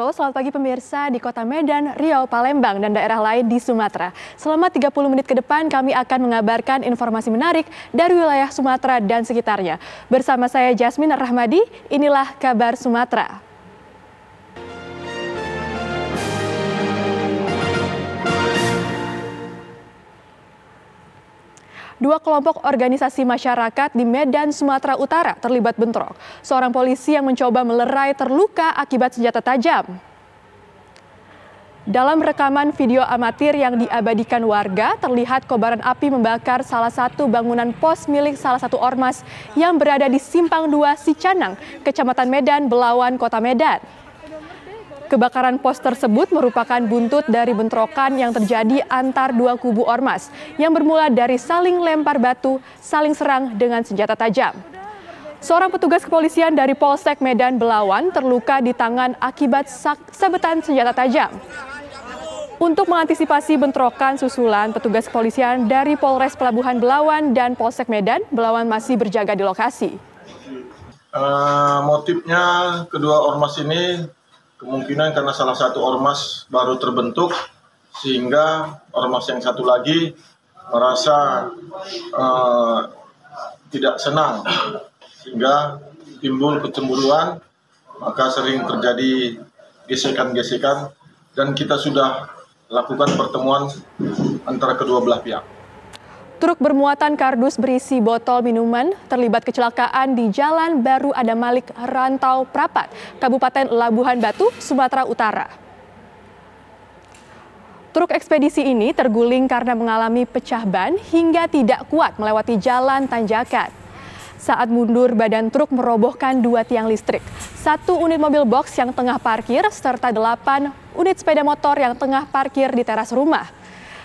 Halo, selamat pagi pemirsa di Kota Medan, Riau, Palembang, dan daerah lain di Sumatera. Selama 30 menit ke depan kami akan mengabarkan informasi menarik dari wilayah Sumatera dan sekitarnya. Bersama saya Jasmine Rahmadi, inilah kabar Sumatera. Dua kelompok organisasi masyarakat di Medan, Sumatera Utara terlibat bentrok. Seorang polisi yang mencoba melerai terluka akibat senjata tajam. Dalam rekaman video amatir yang diabadikan warga, terlihat kobaran api membakar salah satu bangunan pos milik salah satu ormas yang berada di Simpang 2 Sicanang, Kecamatan Medan, Belawan, Kota Medan. Kebakaran pos tersebut merupakan buntut dari bentrokan yang terjadi antar dua kubu ormas yang bermula dari saling lempar batu, saling serang dengan senjata tajam. Seorang petugas kepolisian dari Polsek Medan Belawan terluka di tangan akibat sabetan senjata tajam. Untuk mengantisipasi bentrokan susulan, petugas kepolisian dari Polres Pelabuhan Belawan dan Polsek Medan Belawan masih berjaga di lokasi. Motifnya kedua ormas ini kemungkinan karena salah satu ormas baru terbentuk, sehingga ormas yang satu lagi merasa tidak senang, sehingga timbul kecemburuan, maka sering terjadi gesekan-gesekan, dan kita sudah lakukan pertemuan antara kedua belah pihak. Truk bermuatan kardus berisi botol minuman terlibat kecelakaan di Jalan Baru Adamalik, Rantau Prapat, Kabupaten Labuhan Batu, Sumatera Utara. Truk ekspedisi ini terguling karena mengalami pecah ban hingga tidak kuat melewati jalan tanjakan. Saat mundur, badan truk merobohkan 2 tiang listrik, 1 unit mobil box yang tengah parkir, serta 8 unit sepeda motor yang tengah parkir di teras rumah.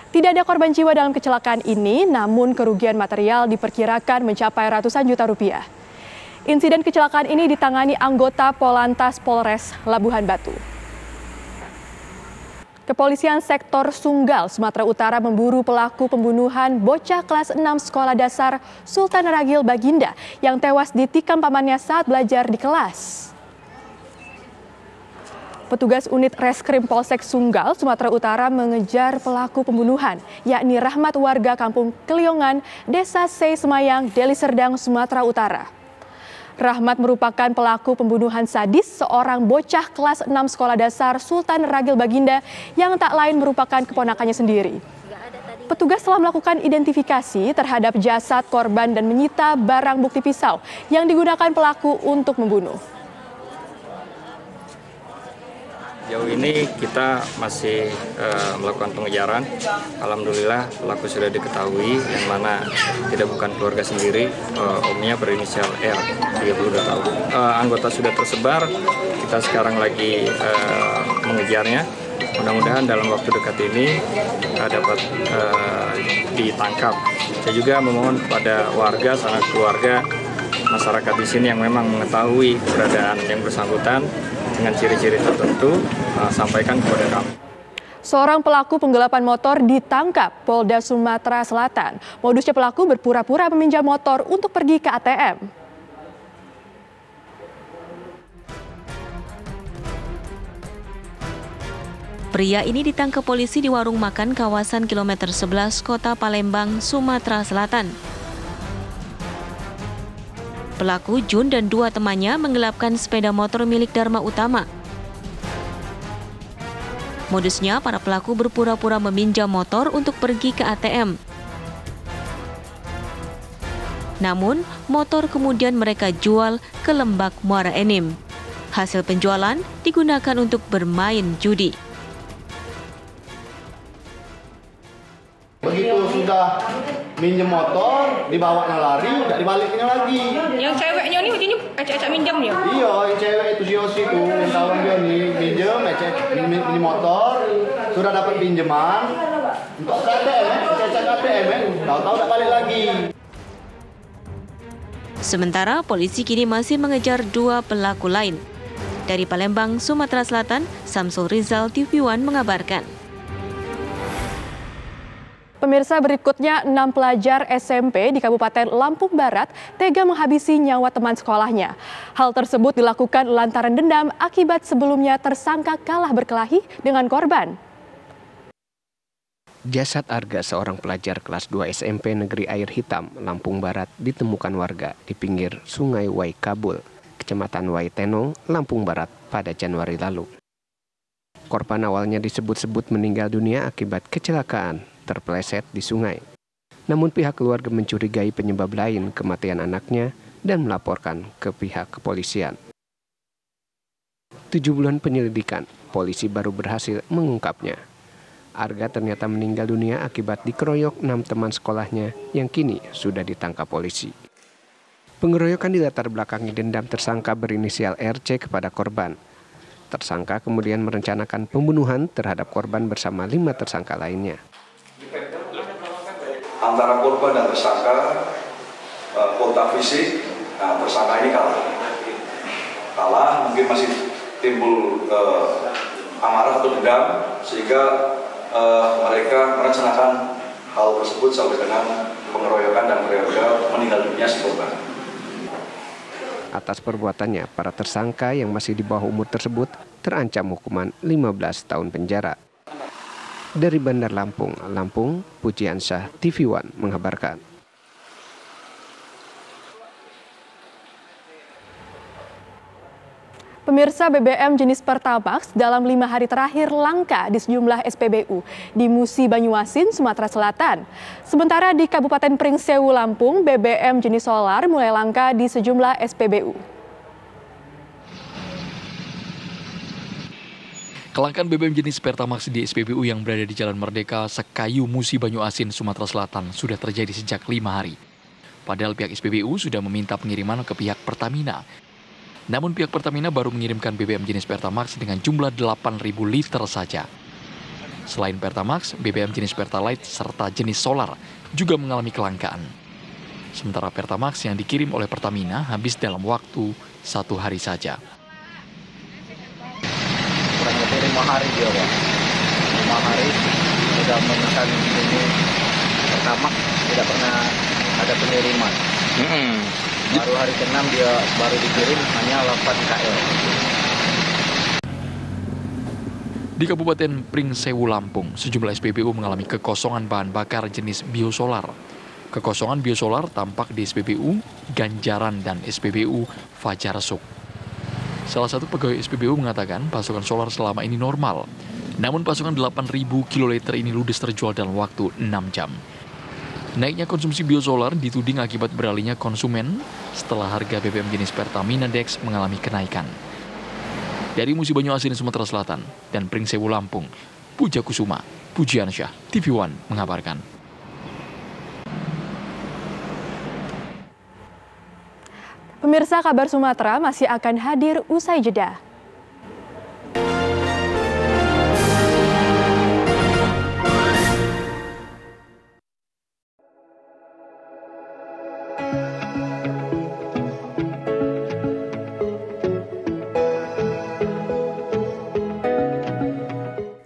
Tidak ada korban jiwa dalam kecelakaan ini, namun kerugian material diperkirakan mencapai ratusan juta rupiah. Insiden kecelakaan ini ditangani anggota Polantas Polres Labuhan Batu. Kepolisian Sektor Sunggal, Sumatera Utara memburu pelaku pembunuhan bocah kelas 6 sekolah dasar Sultan Ragil Baginda yang tewas ditikam pamannya saat belajar di kelas. Petugas unit Reskrim Polsek Sunggal, Sumatera Utara mengejar pelaku pembunuhan, yakni Rahmat warga Kampung Keliongan, Desa Sei Semayang, Deli Serdang, Sumatera Utara. Rahmat merupakan pelaku pembunuhan sadis seorang bocah kelas 6 sekolah dasar Sultan Ragil Baginda yang tak lain merupakan keponakannya sendiri. Petugas telah melakukan identifikasi terhadap jasad korban dan menyita barang bukti pisau yang digunakan pelaku untuk membunuh. Jauh ini kita masih melakukan pengejaran. Alhamdulillah pelaku sudah diketahui, yang mana tidak bukan keluarga sendiri, omnya berinisial R, 32 tahun. Anggota sudah tersebar, kita sekarang lagi mengejarnya. Mudah-mudahan dalam waktu dekat ini dapat ditangkap. Saya juga memohon kepada warga, sanak keluarga, masyarakat di sini yang memang mengetahui keberadaan yang bersangkutan dengan ciri-ciri tertentu, sampaikan kepada kami. Seorang pelaku penggelapan motor ditangkap Polda Sumatera Selatan. Modusnya pelaku berpura-pura meminjam motor untuk pergi ke ATM. Pria ini ditangkap polisi di warung makan kawasan kilometer 11 Kota Palembang, Sumatera Selatan. Pelaku Jun dan 2 temannya menggelapkan sepeda motor milik Dharma Utama. Modusnya, para pelaku berpura-pura meminjam motor untuk pergi ke ATM. Namun, motor kemudian mereka jual ke Lembak Muara Enim. Hasil penjualan digunakan untuk bermain judi. Begitu sudah minjem motor, dibawanya lari, tidak dibalikinnya lagi. Yang ceweknya nih ujungnya acak-acak minjem ya? Iya, yang cewek itu si Yosi itu, yang tahun dia nih minjem, minjem motor, sudah dapat pinjaman untuk KTM, acak KTM, tahu-tahu tidak balik lagi. Sementara polisi kini masih mengejar 2 pelaku lain. Dari Palembang, Sumatera Selatan, Samsul Rizal TV One mengabarkan. Pemirsa, berikutnya 6 pelajar SMP di Kabupaten Lampung Barat tega menghabisi nyawa teman sekolahnya. Hal tersebut dilakukan lantaran dendam akibat sebelumnya tersangka kalah berkelahi dengan korban. Jasad Arga, seorang pelajar kelas 2 SMP Negeri Air Hitam, Lampung Barat, ditemukan warga di pinggir Sungai Waikabul, Kecamatan Waitenong, Lampung Barat pada Januari lalu. Korban awalnya disebut-sebut meninggal dunia akibat kecelakaan terpeleset di sungai. Namun pihak keluarga mencurigai penyebab lain kematian anaknya dan melaporkan ke pihak kepolisian. 7 bulan penyelidikan, polisi baru berhasil mengungkapnya. Arga ternyata meninggal dunia akibat dikeroyok 6 teman sekolahnya yang kini sudah ditangkap polisi. Pengeroyokan dilatar belakangi dendam tersangka berinisial RC kepada korban. Tersangka kemudian merencanakan pembunuhan terhadap korban bersama 5 tersangka lainnya. Antara korban dan tersangka kontak fisik, tersangka ini kalah, mungkin masih timbul amarah atau dendam, sehingga mereka merencanakan hal tersebut sampai dengan pengeroyokan dan meninggal dunia si korban. Atas perbuatannya, para tersangka yang masih di bawah umur tersebut terancam hukuman 15 tahun penjara. Dari Bandar Lampung, Pujiansyah, TV One mengabarkan. Pemirsa, BBM jenis Pertamax dalam 5 hari terakhir langka di sejumlah SPBU di Musi Banyuasin, Sumatera Selatan. Sementara di Kabupaten Pringsewu, Lampung, BBM jenis solar mulai langka di sejumlah SPBU. Kelangkaan BBM jenis Pertamax di SPBU yang berada di Jalan Merdeka, Sekayu, Musi Banyuasin, Sumatera Selatan sudah terjadi sejak 5 hari. Padahal pihak SPBU sudah meminta pengiriman ke pihak Pertamina. Namun pihak Pertamina baru mengirimkan BBM jenis Pertamax dengan jumlah 8.000 liter saja. Selain Pertamax, BBM jenis Pertalite serta jenis solar juga mengalami kelangkaan. Sementara Pertamax yang dikirim oleh Pertamina habis dalam waktu 1 hari saja. Kurang lebih 5 hari dia, Pak. 5 hari sudah memesan ini Pertamax, tidak pernah ada pengiriman. Baru hari ke-6 dia baru dikirim hanya 8 KL. Di Kabupaten Pringsewu, Lampung, sejumlah SPBU mengalami kekosongan bahan bakar jenis biosolar. Kekosongan biosolar tampak di SPBU Ganjaran dan SPBU Fajar Suk. Salah satu pegawai SPBU mengatakan pasokan solar selama ini normal. Namun pasokan 8.000 kiloliter ini ludes terjual dalam waktu 6 jam. Naiknya konsumsi biosolar dituding akibat beralihnya konsumen setelah harga BBM jenis Pertamina Dex mengalami kenaikan. Dari Musi Banyuasin, Sumatera Selatan, dan Pringsewu, Lampung, Puja Kusuma, Pujiansyah, TV One mengabarkan. Pemirsa, kabar Sumatera masih akan hadir usai jeda.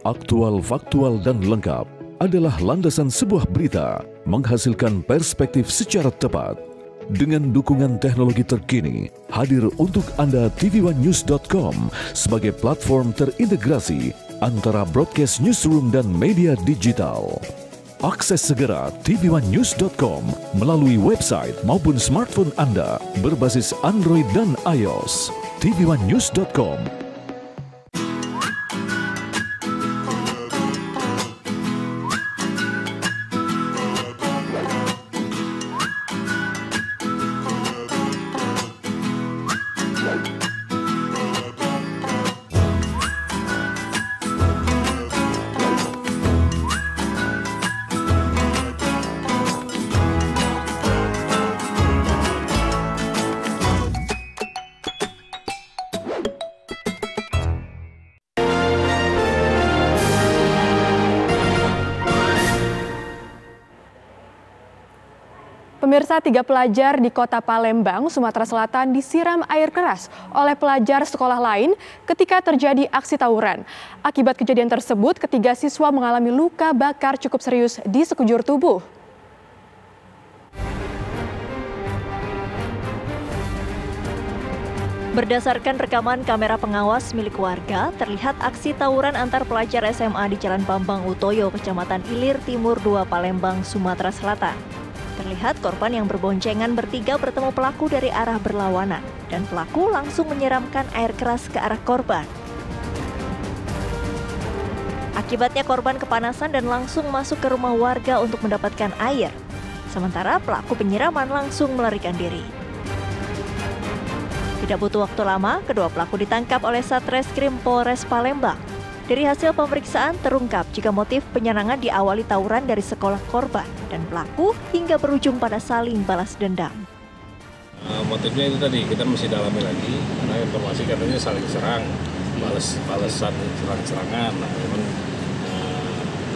Aktual, faktual, dan lengkap adalah landasan sebuah berita menghasilkan perspektif secara tepat. Dengan dukungan teknologi terkini, hadir untuk Anda tvOneNews.com sebagai platform terintegrasi antara broadcast newsroom dan media digital. Akses segera tvOneNews.com melalui website maupun smartphone Anda berbasis Android dan iOS. tvOneNews.com. Pemirsa, 3 pelajar di Kota Palembang, Sumatera Selatan disiram air keras oleh pelajar sekolah lain ketika terjadi aksi tawuran. Akibat kejadian tersebut, ketiga siswa mengalami luka bakar cukup serius di sekujur tubuh. Berdasarkan rekaman kamera pengawas milik warga, terlihat aksi tawuran antar pelajar SMA di Jalan Bambang Utoyo, Kecamatan Ilir Timur 2, Palembang, Sumatera Selatan. Terlihat korban yang berboncengan bertiga bertemu pelaku dari arah berlawanan, dan pelaku langsung menyiramkan air keras ke arah korban. Akibatnya korban kepanasan dan langsung masuk ke rumah warga untuk mendapatkan air. Sementara pelaku penyiraman langsung melarikan diri. Tidak butuh waktu lama, kedua pelaku ditangkap oleh Satreskrim Polres Palembang. Dari hasil pemeriksaan terungkap jika motif penyerangan diawali tawuran dari sekolah korban dan pelaku hingga berujung pada saling balas dendam. Motifnya itu tadi kita mesti dalami lagi karena informasi katanya saling serang, balasan serang-serangan. Nah, memang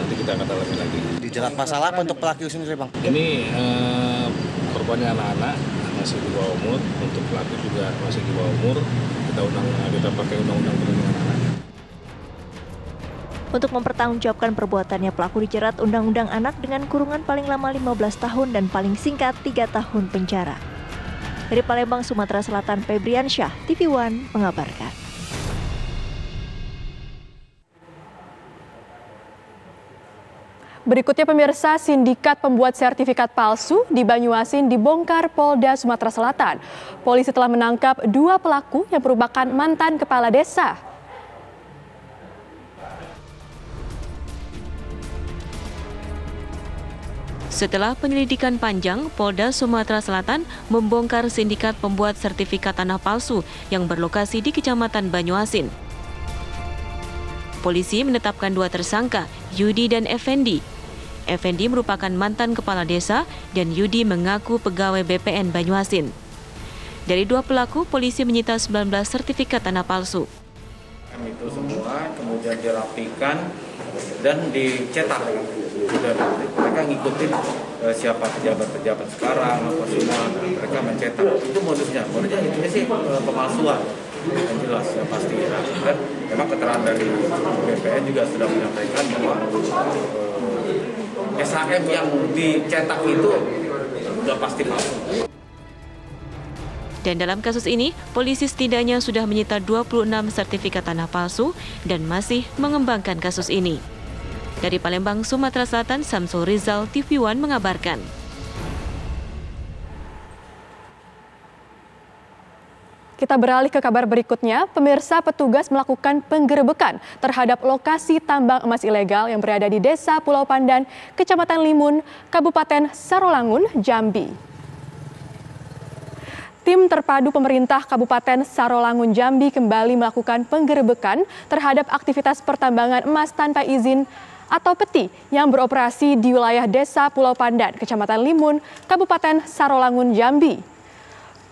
nanti kita akan dalami lagi. Dijerat masalah apa untuk pelaku sendiri, Bang? Ini korbannya anak-anak masih di bawah umur, untuk pelaku juga masih di bawah umur. Kita pakai undang-undang perlindungan anak. Untuk mempertanggungjawabkan perbuatannya, pelaku dijerat Undang-Undang Anak dengan kurungan paling lama 15 tahun dan paling singkat 3 tahun penjara. Dari Palembang, Sumatera Selatan, Febriansyah, TV One mengabarkan. Berikutnya pemirsa, sindikat pembuat sertifikat palsu di Banyuasin dibongkar Polda Sumatera Selatan. Polisi telah menangkap 2 pelaku yang merupakan mantan kepala desa. Setelah penyelidikan panjang, Polda Sumatera Selatan membongkar sindikat pembuat sertifikat tanah palsu yang berlokasi di Kecamatan Banyuasin. Polisi menetapkan 2 tersangka, Yudi dan Effendi. Effendi merupakan mantan kepala desa dan Yudi mengaku pegawai BPN Banyuasin. Dari 2 pelaku, polisi menyita 19 sertifikat tanah palsu. Itu semua kemudian dirapikan dan dicetak. Dan mereka ngikutin siapa pejabat-pejabat sekarang, apa semua, mereka mencetak. Itu modusnya intinya sih pemalsuan. Yang jelas ya pasti. Dan memang keterangan dari BPN juga sudah menyampaikan bahwa SHM yang dicetak itu sudah pasti palsu. Dan dalam kasus ini, polisi setidaknya sudah menyita 26 sertifikat tanah palsu dan masih mengembangkan kasus ini. Dari Palembang, Sumatera Selatan, Samsul Rizal, TV One mengabarkan. Kita beralih ke kabar berikutnya. Pemirsa, petugas melakukan penggerebekan terhadap lokasi tambang emas ilegal yang berada di Desa Pulau Pandan, Kecamatan Limun, Kabupaten Sarolangun, Jambi. Tim terpadu pemerintah Kabupaten Sarolangun, Jambi kembali melakukan penggerebekan terhadap aktivitas pertambangan emas tanpa izin atau peti yang beroperasi di wilayah Desa Pulau Pandan, Kecamatan Limun, Kabupaten Sarolangun, Jambi.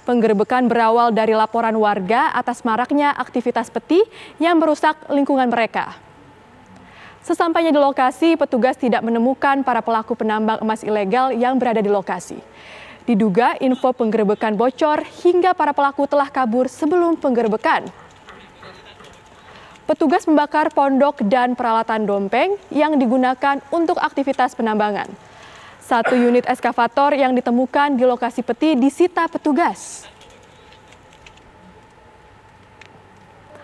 Penggerebekan berawal dari laporan warga atas maraknya aktivitas peti yang merusak lingkungan mereka. Sesampainya di lokasi, petugas tidak menemukan para pelaku penambang emas ilegal yang berada di lokasi. Diduga info penggerebekan bocor hingga para pelaku telah kabur sebelum penggerebekan. Petugas membakar pondok dan peralatan dompeng yang digunakan untuk aktivitas penambangan. 1 unit eskavator yang ditemukan di lokasi peti disita petugas.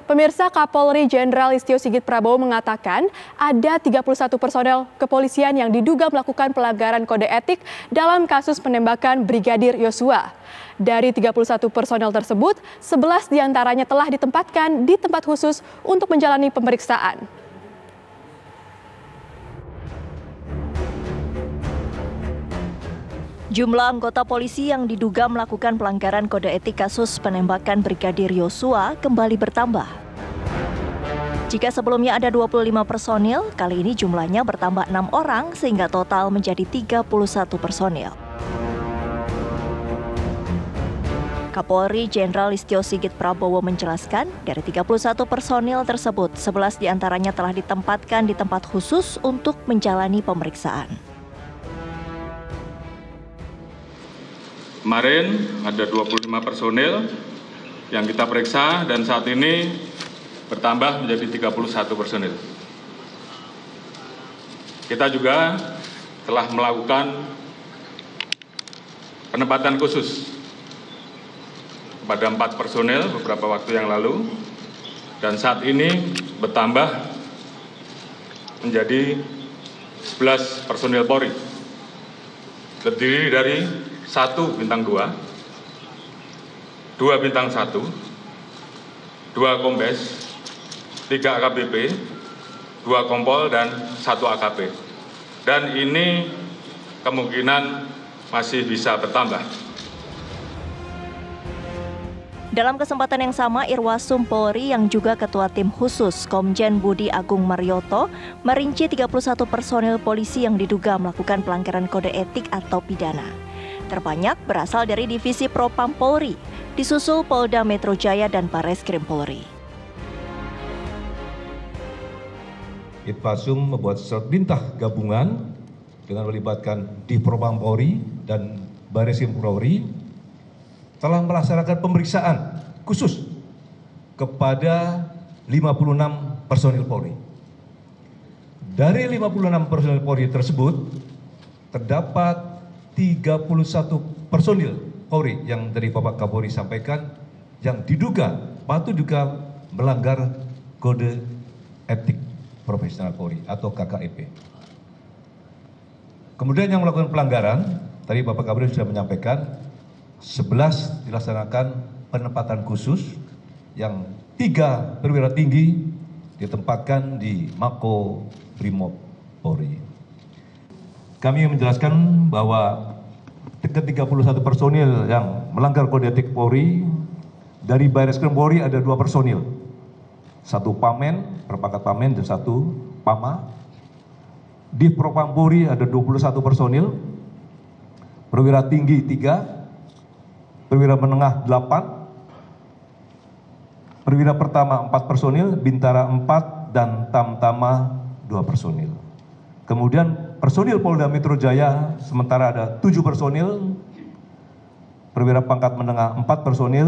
Pemirsa, Kapolri Jenderal Listio Sigit Prabowo mengatakan ada 31 personel kepolisian yang diduga melakukan pelanggaran kode etik dalam kasus penembakan Brigadir Yosua. Dari 31 personel tersebut, 11 diantaranya telah ditempatkan di tempat khusus untuk menjalani pemeriksaan. Jumlah anggota polisi yang diduga melakukan pelanggaran kode etik kasus penembakan Brigadir Yosua kembali bertambah. Jika sebelumnya ada 25 personil, kali ini jumlahnya bertambah 6 orang sehingga total menjadi 31 personil. Kapolri Jenderal Listio Sigit Prabowo menjelaskan, dari 31 personil tersebut, 11 diantaranya telah ditempatkan di tempat khusus untuk menjalani pemeriksaan. Kemarin ada 25 personil yang kita periksa dan saat ini bertambah menjadi 31 personil. Kita juga telah melakukan penempatan khusus kepada 4 personil beberapa waktu yang lalu dan saat ini bertambah menjadi 11 personil Polri. Terdiri dari 1 bintang 2, 2 bintang 1, 2 kombes, 3 AKBP, 2 kompol, dan 1 AKP. Dan ini kemungkinan masih bisa bertambah. Dalam kesempatan yang sama, Irwasum Polri yang juga Ketua Tim Khusus Komjen Budi Agung Marioto merinci 31 personil polisi yang diduga melakukan pelanggaran kode etik atau pidana. Terbanyak berasal dari Divisi Propam Polri, disusul Polda Metro Jaya dan Barreskrim Polri. Itwasum membuat surat perintah gabungan dengan melibatkan di Propam Polri dan Barreskrim Polri telah melaksanakan pemeriksaan khusus kepada 56 personil Polri. Dari 56 personil Polri tersebut terdapat 31 personil Polri yang dari Bapak Kapolri sampaikan yang diduga patut juga melanggar kode etik profesional Polri atau KKEP. Kemudian yang melakukan pelanggaran, tadi Bapak Kapolri sudah menyampaikan 11 dilaksanakan penempatan khusus yang 3 perwira tinggi ditempatkan di Mako Brimob Polri. Kami menjelaskan bahwa ke-31 personil yang melanggar kode etik Polri dari Barreskrim Polri ada 2 personil. 1 Pamen, berpangkat Pamen, dan 1 Pama. Di Propam Polri ada 21 personil, perwira tinggi 3, perwira menengah 8, perwira pertama 4 personil, bintara 4, dan tamtama 2 personil. Kemudian personil Polda Metro Jaya sementara ada 7 personil, perwira pangkat menengah 4 personil,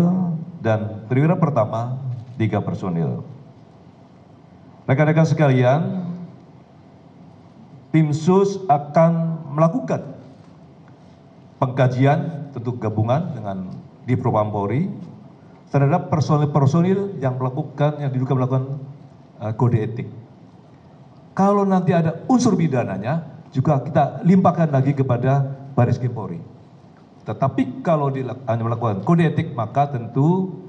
dan perwira pertama 3 personil. Rekan-rekan sekalian, tim SUS akan melakukan pengkajian tentu gabungan dengan di Propam Polri terhadap personil-personil yang diduga melakukan kode etik. Kalau nanti ada unsur pidananya, juga kita limpahkan lagi kepada Barreskrim Polri. Tetapi kalau melakukan kode etik, maka tentu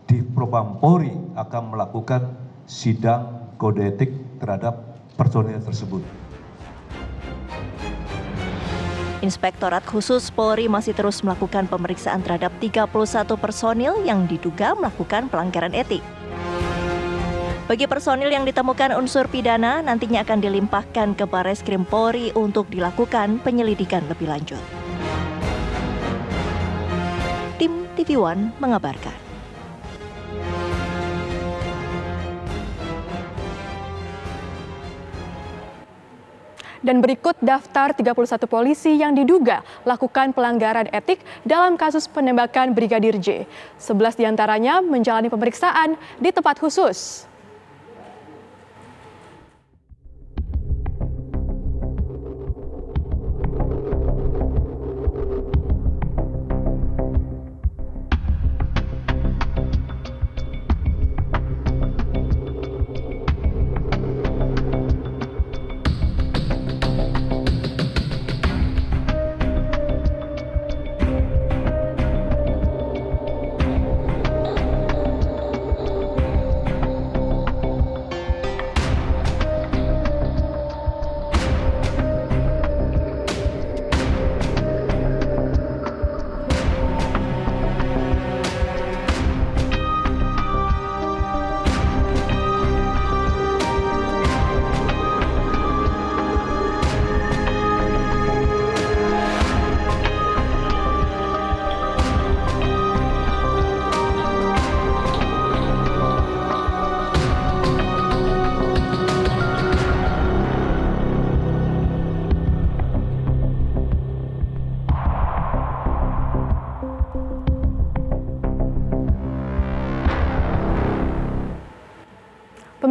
di Propam Polri akan melakukan sidang kode etik terhadap personil tersebut. Inspektorat Khusus Polri masih terus melakukan pemeriksaan terhadap 31 personil yang diduga melakukan pelanggaran etik. Bagi personil yang ditemukan unsur pidana, nantinya akan dilimpahkan ke Barreskrim Polri untuk dilakukan penyelidikan lebih lanjut. Tim TV One mengabarkan. Dan berikut daftar 31 polisi yang diduga lakukan pelanggaran etik dalam kasus penembakan Brigadir J. 11 diantaranya menjalani pemeriksaan di tempat khusus.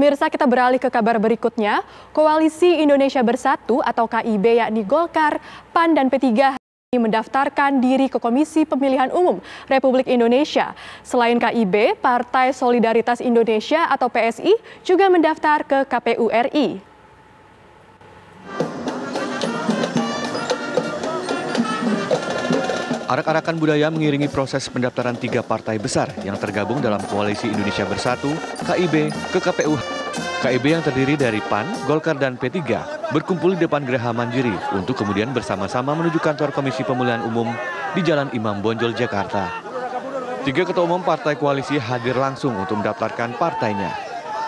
Pemirsa, kita beralih ke kabar berikutnya. Koalisi Indonesia Bersatu atau KIB yakni Golkar, PAN, dan P3 mendaftarkan diri ke Komisi Pemilihan Umum Republik Indonesia. Selain KIB, Partai Solidaritas Indonesia atau PSI juga mendaftar ke KPU RI. Arak-arakan budaya mengiringi proses pendaftaran 3 partai besar yang tergabung dalam Koalisi Indonesia Bersatu, KIB, ke KPU. KIB yang terdiri dari PAN, Golkar, dan P3 berkumpul di depan Geraha Mandiri untuk kemudian bersama-sama menuju kantor Komisi Pemilihan Umum di Jalan Imam Bonjol, Jakarta. 3 ketua umum partai koalisi hadir langsung untuk mendaftarkan partainya,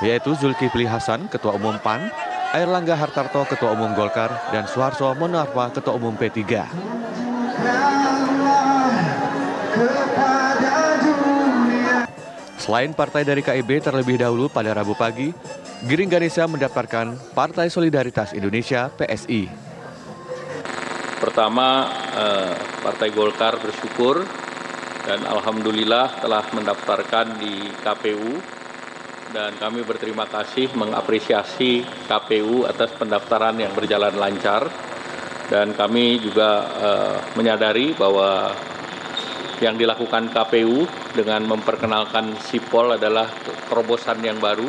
yaitu Zulkifli Hasan, Ketua Umum PAN, Airlangga Hartarto, Ketua Umum Golkar, dan Suharto Monoarfa, Ketua Umum P3. Selain partai dari KIB terlebih dahulu pada Rabu pagi, Giring Ganesa mendaftarkan Partai Solidaritas Indonesia (PSI). Pertama, Partai Golkar bersyukur dan alhamdulillah telah mendaftarkan di KPU, dan kami berterima kasih mengapresiasi KPU atas pendaftaran yang berjalan lancar, dan kami juga menyadari bahwa yang dilakukan KPU dengan memperkenalkan Sipol adalah terobosan yang baru,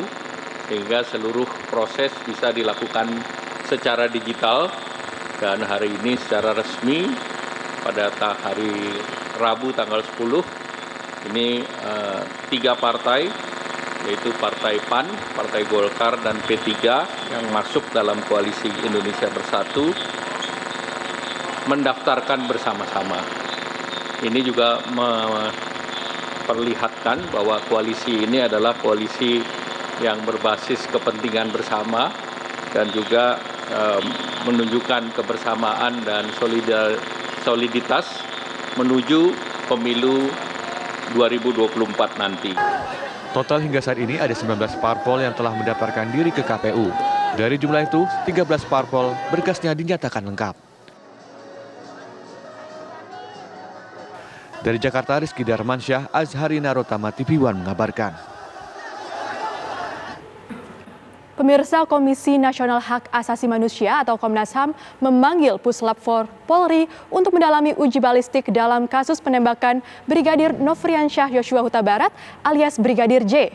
sehingga seluruh proses bisa dilakukan secara digital. Dan hari ini secara resmi pada hari Rabu tanggal 10, ini 3 partai, yaitu Partai PAN, Partai Golkar, dan P3 yang masuk dalam Koalisi Indonesia Bersatu mendaftarkan bersama-sama. Ini juga memperlihatkan bahwa koalisi ini adalah koalisi yang berbasis kepentingan bersama dan juga menunjukkan kebersamaan dan soliditas menuju pemilu 2024 nanti. Total hingga saat ini ada 19 parpol yang telah mendaftarkan diri ke KPU. Dari jumlah itu, 13 parpol berkasnya dinyatakan lengkap. Dari Jakarta, Rizky Darmansyah, Azhari Narotama, TV One mengabarkan. Pemirsa, Komisi Nasional Hak Asasi Manusia atau Komnas HAM memanggil Puslap 4 Polri untuk mendalami uji balistik dalam kasus penembakan Brigadir Nofriansyah Yosua Huta Barat alias Brigadir J.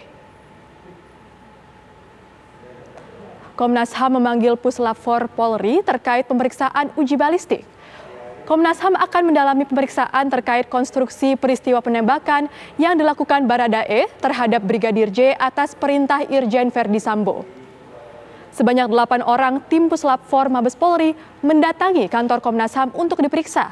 Komnas HAM memanggil Puslap 4 Polri terkait pemeriksaan uji balistik. Komnas HAM akan mendalami pemeriksaan terkait konstruksi peristiwa penembakan yang dilakukan Baradae terhadap Brigadir J atas perintah Irjen Verdi Sambo. Sebanyak 8 orang tim Puslap 4 Mabes Polri mendatangi kantor Komnas HAM untuk diperiksa.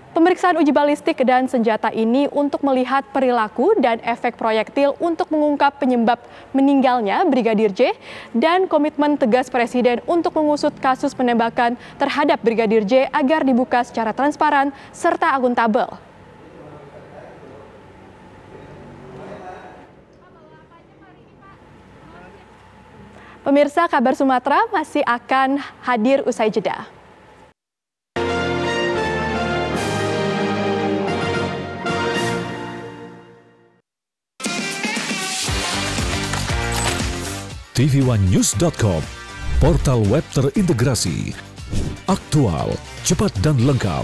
Pemeriksaan uji balistik dan senjata ini untuk melihat perilaku dan efek proyektil untuk mengungkap penyebab meninggalnya Brigadir J dan komitmen tegas Presiden untuk mengusut kasus penembakan terhadap Brigadir J agar dibuka secara transparan serta akuntabel. Pemirsa, Kabar Sumatera masih akan hadir usai jeda. tv1news.com, portal web terintegrasi, aktual, cepat dan lengkap,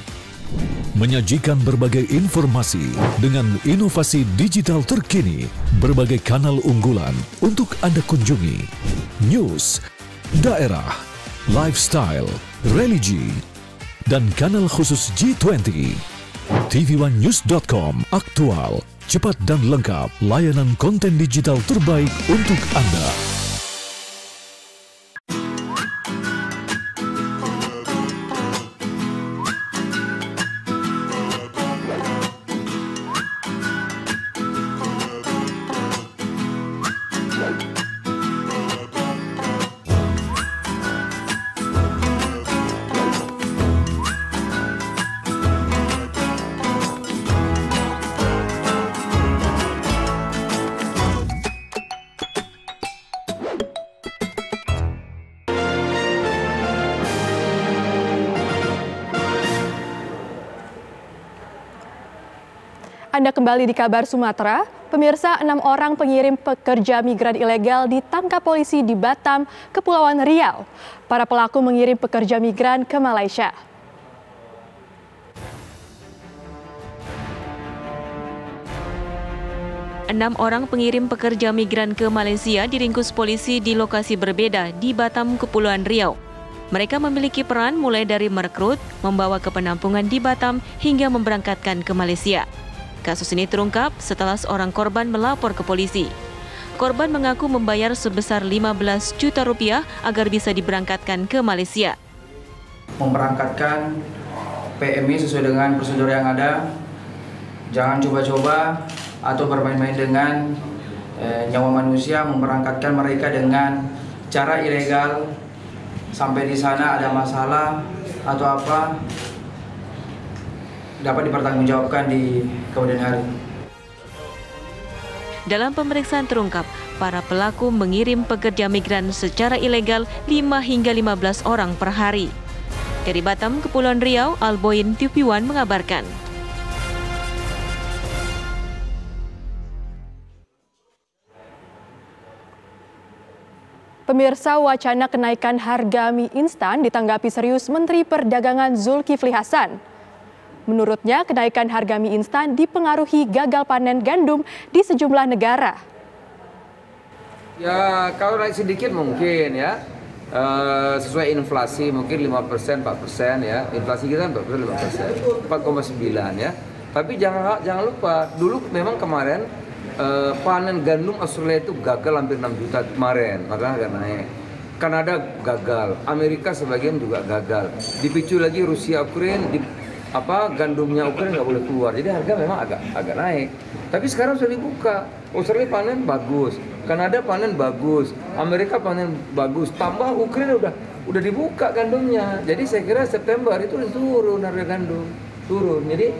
menyajikan berbagai informasi dengan inovasi digital terkini, berbagai kanal unggulan untuk Anda kunjungi, news, daerah, lifestyle, religi, dan kanal khusus G20. tv1news.com, aktual, cepat dan lengkap, layanan konten digital terbaik untuk Anda. Anda kembali di Kabar Sumatera. Pemirsa, 6 orang pengirim pekerja migran ilegal ditangkap polisi di Batam, Kepulauan Riau. Para pelaku mengirim pekerja migran ke Malaysia. Enam orang pengirim pekerja migran ke Malaysia diringkus polisi di lokasi berbeda di Batam, Kepulauan Riau. Mereka memiliki peran mulai dari merekrut, membawa ke penampungan di Batam, hingga memberangkatkan ke Malaysia. Kasus ini terungkap setelah seorang korban melapor ke polisi. Korban mengaku membayar sebesar 15 juta rupiah agar bisa diberangkatkan ke Malaysia. Memberangkatkan PMI sesuai dengan prosedur yang ada. Jangan coba-coba atau bermain-main dengan nyawa manusia, memberangkatkan mereka dengan cara ilegal. Sampai di sana ada masalah atau apa, dapat dipertanggungjawabkan di kemudian hari. Dalam pemeriksaan terungkap, para pelaku mengirim pekerja migran secara ilegal 5 hingga 15 orang per hari. Dari Batam, Kepulauan Riau, Alboin TV One mengabarkan. Pemirsa, wacana kenaikan harga mie instan ditanggapi serius Menteri Perdagangan Zulkifli Hasan. Menurutnya, kenaikan harga mie instan dipengaruhi gagal panen gandum di sejumlah negara. Ya, kalau naik sedikit mungkin ya, sesuai inflasi mungkin 5%, 4% ya. Inflasi kita 4,9 ya. Tapi jangan lupa, dulu memang kemarin panen gandum Australia itu gagal hampir 6 juta kemarin, makanya agak naik. Kanada gagal, Amerika sebagian juga gagal. Dipicu lagi Rusia, Ukraina, gandumnya Ukraina nggak boleh keluar, jadi harga memang agak naik. Tapi sekarang sudah dibuka, Australia panen bagus, Kanada panen bagus, Amerika panen bagus, tambah Ukraina udah dibuka gandumnya. Jadi saya kira September itu turun harga gandum, turun. Jadi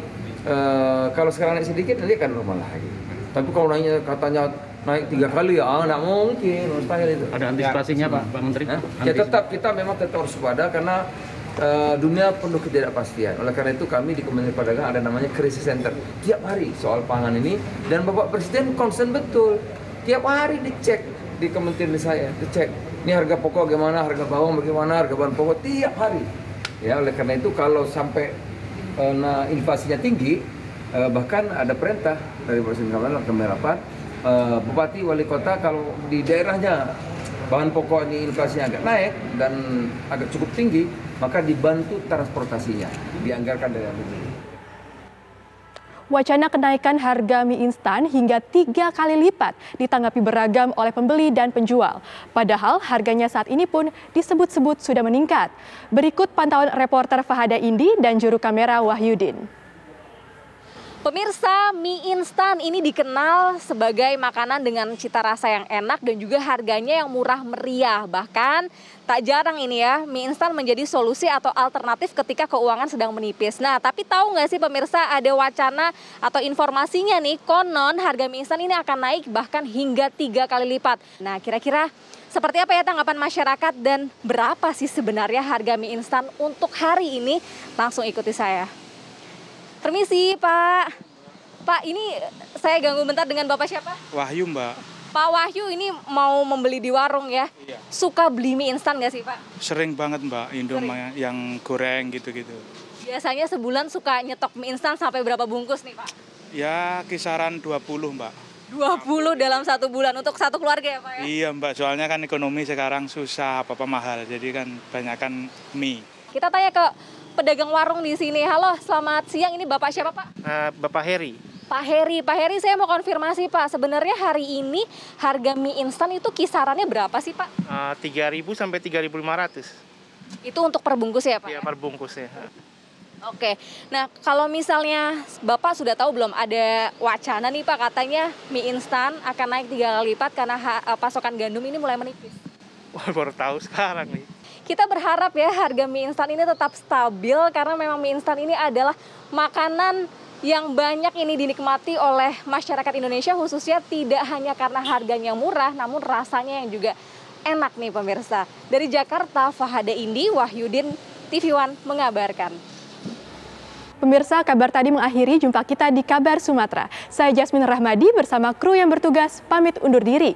kalau sekarang naik sedikit nanti akan normal lagi. Tapi kalau naiknya katanya naik 3 kali ya nggak mungkin, mustahil itu. Ada antisipasinya Pak Menteri? Ya kita memang tetap harus waspada karena dunia penuh ketidakpastian. Oleh karena itu kami di Kementerian Perdagangan ada namanya Crisis Center. Tiap hari soal pangan ini, dan Bapak Presiden concern betul. Tiap hari dicek di kementerian saya, dicek. Ini harga pokok bagaimana, harga bawang bagaimana, harga bahan pokok tiap hari. Ya, oleh karena itu kalau sampai inflasinya tinggi, bahkan ada perintah dari Presiden kemarin kami rapat, Bupati Wali Kota kalau di daerahnya bahan pokok ini inflasinya agak naik dan agak cukup tinggi, maka dibantu transportasinya, dianggarkan dari APBD. Wacana kenaikan harga mie instan hingga 3 kali lipat ditanggapi beragam oleh pembeli dan penjual. Padahal harganya saat ini pun disebut-sebut sudah meningkat. Berikut pantauan reporter Fahada Indi dan juru kamera Wahyudin. Pemirsa, mie instan ini dikenal sebagai makanan dengan cita rasa yang enak dan juga harganya yang murah meriah. Bahkan tak jarang ini ya, mie instan menjadi solusi atau alternatif ketika keuangan sedang menipis. Nah, tapi tahu nggak sih pemirsa, ada wacana atau informasinya nih, konon harga mie instan ini akan naik bahkan hingga 3 kali lipat. Nah, kira-kira seperti apa ya tanggapan masyarakat dan berapa sih sebenarnya harga mie instan untuk hari ini? Langsung ikuti saya. Permisi, Pak. Pak, ini saya ganggu bentar dengan Bapak siapa? Wahyu, Mbak. Pak Wahyu ini mau membeli di warung ya. Iya. Suka beli mie instan nggak sih, Pak? Sering banget, Mbak. Indomie yang goreng gitu-gitu. Biasanya sebulan suka nyetok mie instan sampai berapa bungkus nih, Pak? Ya, kisaran 20, Mbak. 20 dalam 1 bulan untuk satu keluarga ya, Pak ya? Iya, Mbak. Soalnya kan ekonomi sekarang susah, apa-apa mahal. Jadi kan banyakkan mie. Kita tanya ke pedagang warung di sini. Halo, selamat siang. Ini Bapak siapa, Pak? Bapak Heri. Pak Heri, saya mau konfirmasi, Pak. Sebenarnya hari ini harga mie instan itu kisarannya berapa sih, Pak? 3.000 sampai 3.500. Itu untuk per bungkus ya, Pak? Iya, per bungkus ya. Oke. Nah, kalau misalnya Bapak sudah tahu belum ada wacana nih, Pak, katanya mie instan akan naik 3 kali lipat karena pasokan gandum ini mulai menipis. Wah, baru tahu sekarang nih. Kita berharap ya harga mie instan ini tetap stabil karena memang mie instan ini adalah makanan yang banyak ini dinikmati oleh masyarakat Indonesia, khususnya tidak hanya karena harganya murah namun rasanya yang juga enak nih pemirsa. Dari Jakarta, Fahada Indi, Wahyudin, TV One mengabarkan. Pemirsa, kabar tadi mengakhiri jumpa kita di Kabar Sumatera. Saya Jasmine Rahmadi bersama kru yang bertugas pamit undur diri.